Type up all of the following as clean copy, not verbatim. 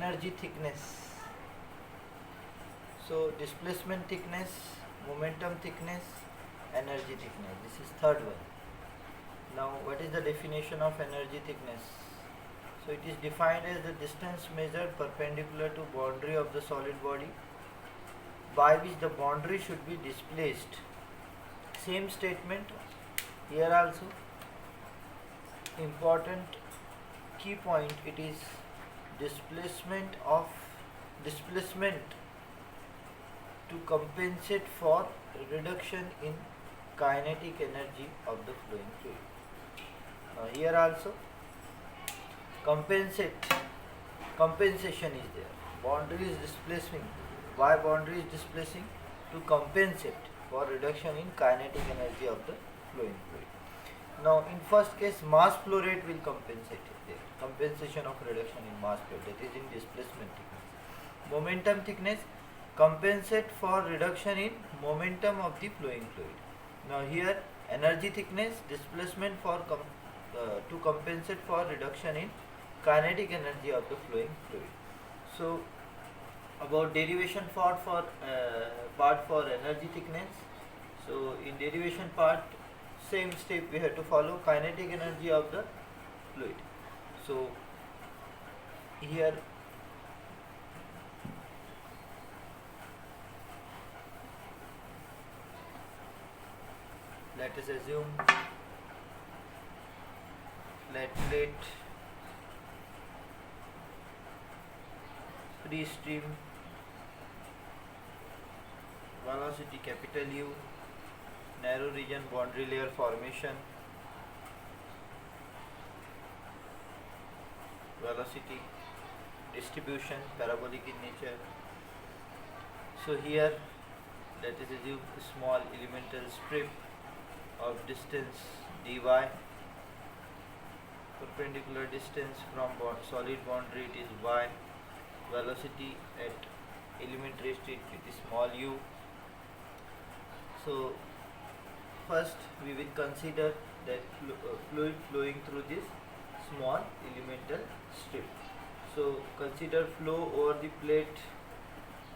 energy thickness. So displacement thickness, momentum thickness, energy thickness. This is third one. Now what is the definition of energy thickness? So it is defined as the distance measured perpendicular to boundary of the solid body by which the boundary should be displaced. Same statement here also. Important key point, it is displacement to compensate for reduction in kinetic energy of the flowing fluid. Now here also compensation is there. Boundary is displacing. Why boundary is displacing? To compensate for reduction in kinetic energy of the flowing fluid. Now in first case mass flow rate will compensate it there. Compensation of reduction in mass flow, that is in displacement thickness. Momentum thickness, compensate for reduction in momentum of the flowing fluid. Now here energy thickness, displacement for to compensate for reduction in kinetic energy of the flowing fluid. So about derivation part for energy thickness. So in derivation part, same step we have to follow. Kinetic energy of the fluid. So here let us assume flat plate, free stream, velocity capital U, narrow region boundary layer formation, velocity distribution parabolic in nature. So here let us assume a small elemental strip of distance dy, perpendicular distance from solid boundary it is y, velocity at elementary state it is small u. So first we will consider that fluid flowing through this small elemental strip. So consider flow over the plate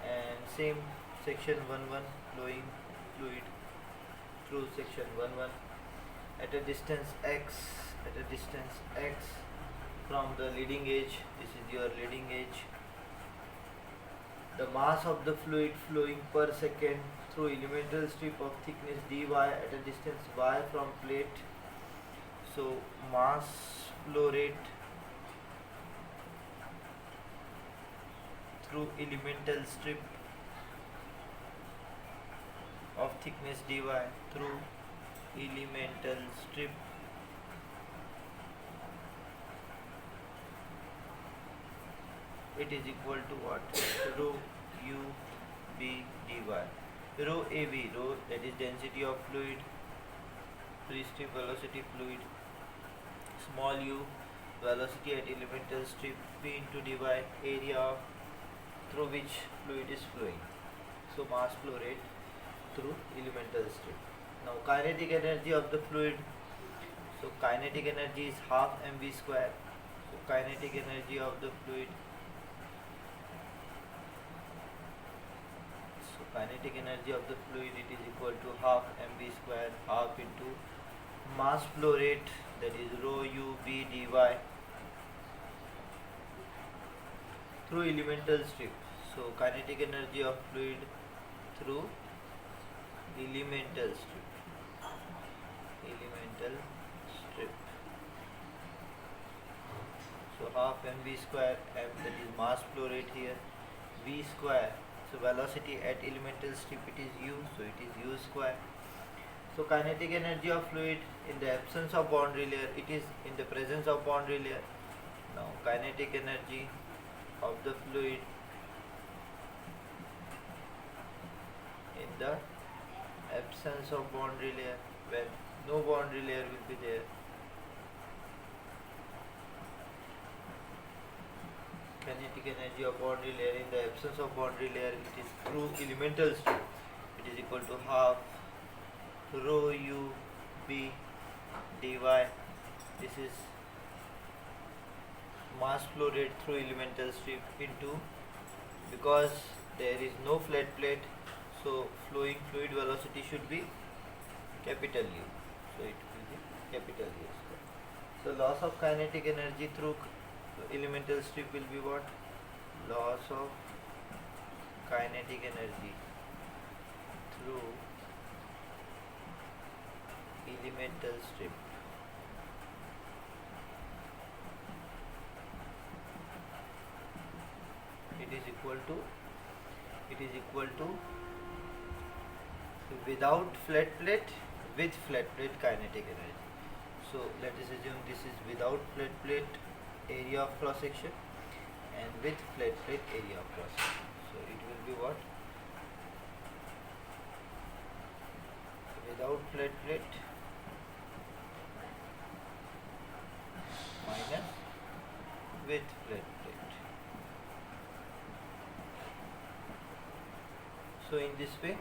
and same section 1-1 flowing fluid through section 1-1 at a distance x, from the leading edge. This is your leading edge. The mass of the fluid flowing per second through elemental strip of thickness dy at a distance y from plate. So mass flow rate through elemental strip of thickness dy through elemental strip it is equal to what? Rho u b dy. Rho av, rho that is density of fluid, free stream velocity fluid, small u velocity at elemental strip, v into dy, area through which fluid is flowing. So mass flow rate through elemental strip. Now kinetic energy of the fluid. So kinetic energy is half mv square. So kinetic energy of the fluid. So kinetic energy of the fluid it is equal to half mv square, half into mass flow rate, that is rho u b dy through elemental strip. So kinetic energy of fluid through elemental strip. So half mv square, m that is mass flow rate here, v square. So velocity at elemental strip it is u, so it is u square. So kinetic energy of fluid in the absence of boundary layer, it is in the presence of boundary layer. Now kinetic energy of the fluid in the absence of boundary layer, when no boundary layer will be there. Kinetic energy of boundary layer in the absence of boundary layer, it is through elemental strip, it is equal to half rho u b dy. This is mass flow rate through elemental strip into, because there is no flat plate, so flowing fluid velocity should be capital U. So it will be capital U square. So loss of kinetic energy through elemental strip will be what? Loss of kinetic energy through elemental strip it is equal to without flat plate with flat plate kinetic energy. So let us assume this is without flat plate area of cross section and with flat plate area of cross section. So it will be what? Without flat plate minus with flat plate. So in this way,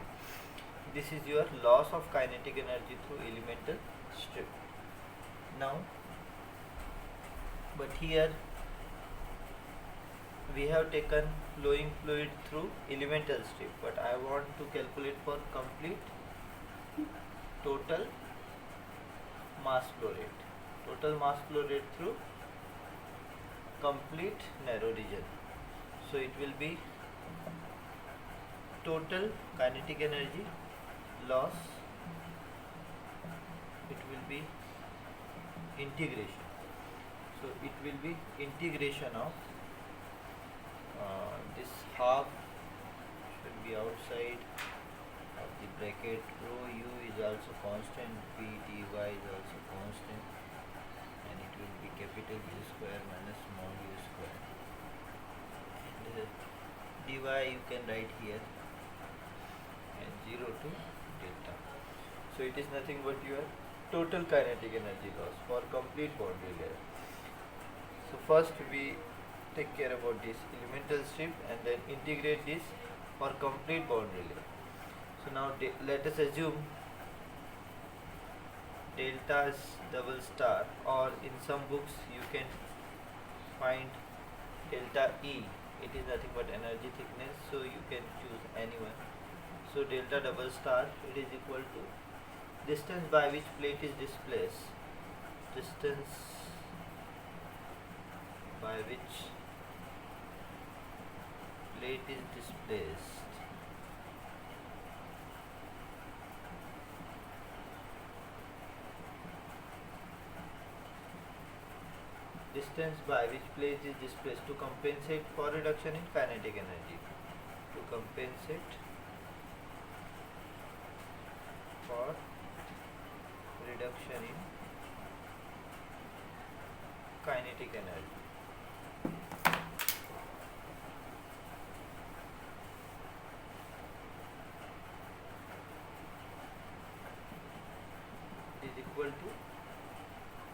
this is your loss of kinetic energy through elemental strip. Now, but here we have taken flowing fluid through elemental strip, but I want to calculate for complete total mass flow rate. Total mass flow rate through complete narrow region. So it will be total kinetic energy loss, it will be integration. So it will be integration of this half should be outside of the bracket. Rho u is also constant, p dy is also constant, and it will be capital U square minus small u square. And dy you can write here, and 0 to delta. So it is nothing but your total kinetic energy loss for complete boundary layer. So first we take care about this elemental strip and then integrate this for complete boundary layer. So now let us assume delta is double star, or in some books you can find delta E. It is nothing but energy thickness, so you can choose anyone. So delta double star, it is equal to distance by which plate is displaced, distance by which plate is displaced distance by which plate is displaced to compensate for reduction in kinetic energy, to compensate for reduction in kinetic energy.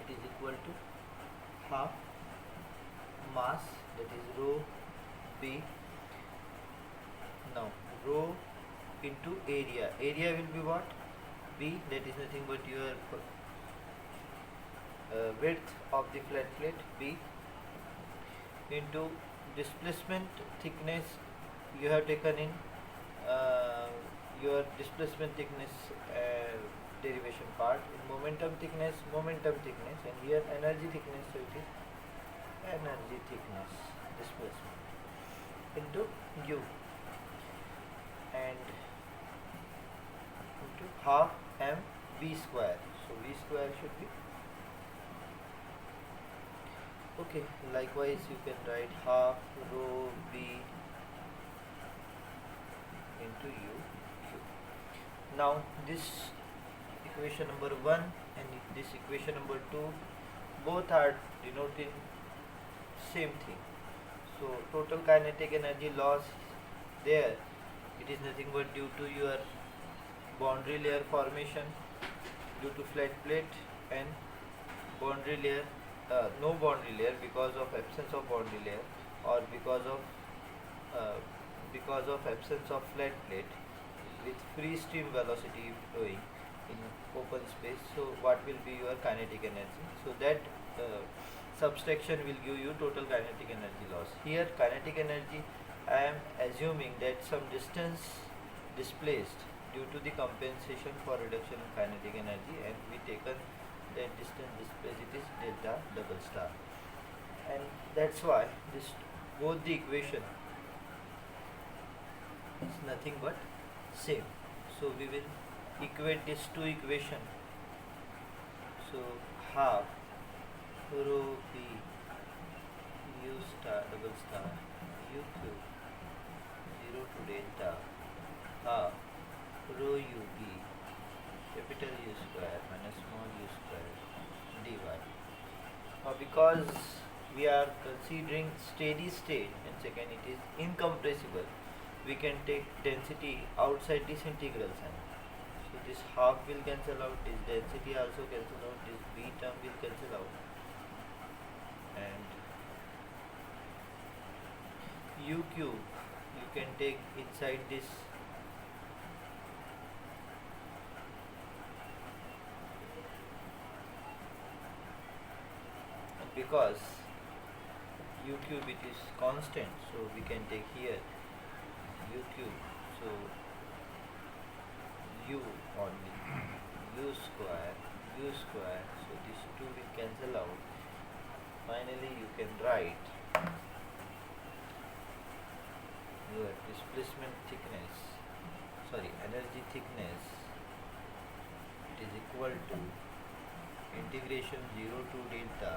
It is equal to half mass, that is rho b. Now rho into area. Area will be what? B, that is nothing but your width of the flat plate, B, into displacement thickness. You have taken in your displacement thickness derivation part, in momentum thickness, and here energy thickness, so it is energy thickness displacement into U, and into half m v square. So v square should be okay. Likewise you can write half rho b into u. Now this equation number 1 and this equation number 2 both are denoting same thing. So total kinetic energy loss there, it is nothing but due to your boundary layer formation due to flat plate, and boundary layer no boundary layer because of absence of boundary layer, or because of absence of flat plate with free stream velocity flowing in open space. So what will be your kinetic energy? So that subtraction will give you total kinetic energy loss. Here kinetic energy, I am assuming that some distance displaced due to the compensation for reduction in kinetic energy, and we taken that distance displaced, it is delta double star, and that's why this both the equation is nothing but same. So we will equate these two equation. So half rho p u star double star u cube 0 to delta half rho u p capital U square minus small u square dy. Now because we are considering steady state, and second it is incompressible, we can take density outside this integral sign. So this half will cancel out, this density also cancel out, this b term will cancel out, and u cube you can take inside this because u cube it is constant, so we can take here u cube, so u only u square, so these two will cancel out. Finally you can write your displacement thickness, energy thickness, it is equal to integration 0 to delta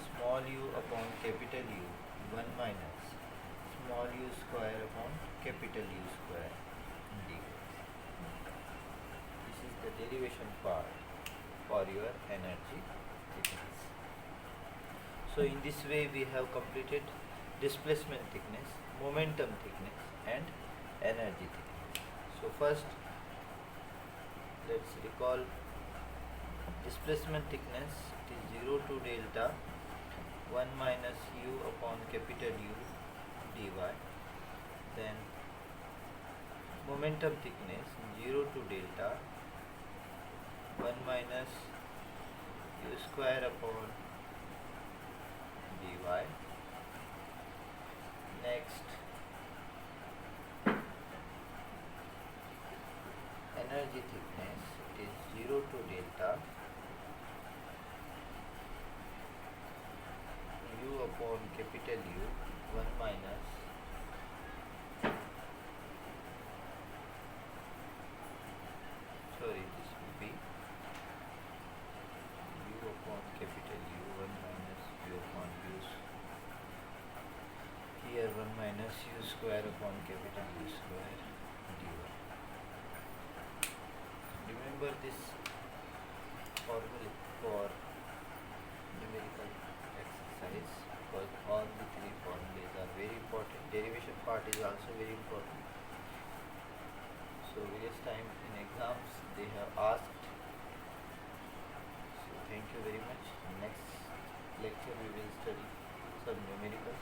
small u upon capital U 1 minus small u square upon capital U square dx. This is the derivation part for your energy thickness. So in this way we have completed displacement thickness, momentum thickness and energy thickness. So first let's recall displacement thickness, it is 0 to delta 1 minus u upon capital U dy. Then momentum thickness 0 to delta 1 minus u square upon dy. Next energy thickness, it is 0 to delta u upon capital U 1 minus this will be u upon capital U 1 minus u upon u here 1 minus u square upon capital U square dy. Remember this formula for numerical exercise, because all the three formulas are very important. Derivation part is also very important. So various times in exams they have asked. So thank you very much. Next lecture we will study some numerical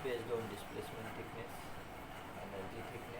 based on displacement thickness, energy thickness